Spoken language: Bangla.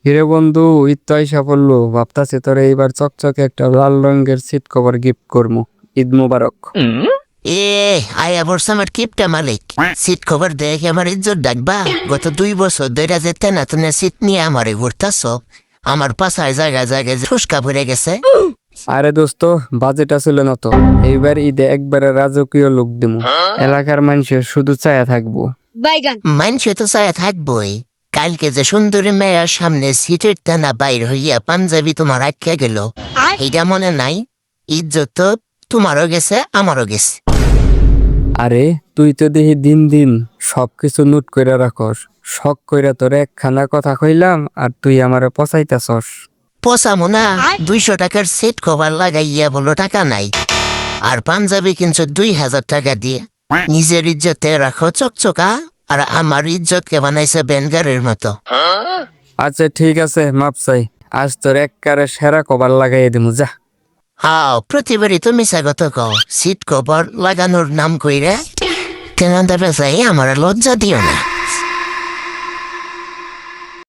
হিরে বন্ধু, ঈদ তো আইসা পড়লো, ভাবতাছি তোরে এইবার চকচকে একটা লাল রঙের সিট কভার গিফট করবো। ঈদ মুবারক। এ আয়া বর্ষ আমার কিপটা মালিক সিট খবর দেখে আমার ইজ্জত ডাকবা গত 2 বছর ধরে যেতে না তুমি সিট নিয়ে আমারে ঘুরতাছ আমার পাশায় জায়গায় জায়গায় ফুসকা ভরে গেছে। আরে দোস্ত, বাজেট আসলে না তো। এইবার ঈদে একবারে রাজকীয় লুক দিমু। এলাকার মানুষের শুধু চায়া থাকবো। মানুষে তো চায় থাকবই। কালকে যে সুন্দরী মেয়ের সামনে সিটের টানা বাইর হইয়া পাঞ্জাবি তোমার আটকে গেল, এইটা মনে নাই? ইজ্জত তো তোমারও গেছে আমারও গেছে। আরে তুই তো দেখি দিন দিন সবকিছু নোট কইরা রাখস। শখ কইরা তোরে একখানা কথা কইলাম আর তুই আমারে পচাইতাছস। পোষামো না, 200 টাকার সেট কভার লাগাইয়া বলো টাকা নাই, আর পাঞ্জাবি কিনছো 2000 টাকা দিয়ে। নিজের ইজ্জতে রাখো চকচকা, আর আমার ইজ্জতকে বানাইছে বেনগারের মতো। আচ্ছা ঠিক আছে, মাপ চাই। আজ তোর একবারে সেরা কভার লাগাইয়ে দিমু, যা। হাও, প্রতিবারই তুমি স্বাগত কও সিট কভার লাগানোর নাম কইরে কেন দেবে যাই আমার লজ্জা দিও না।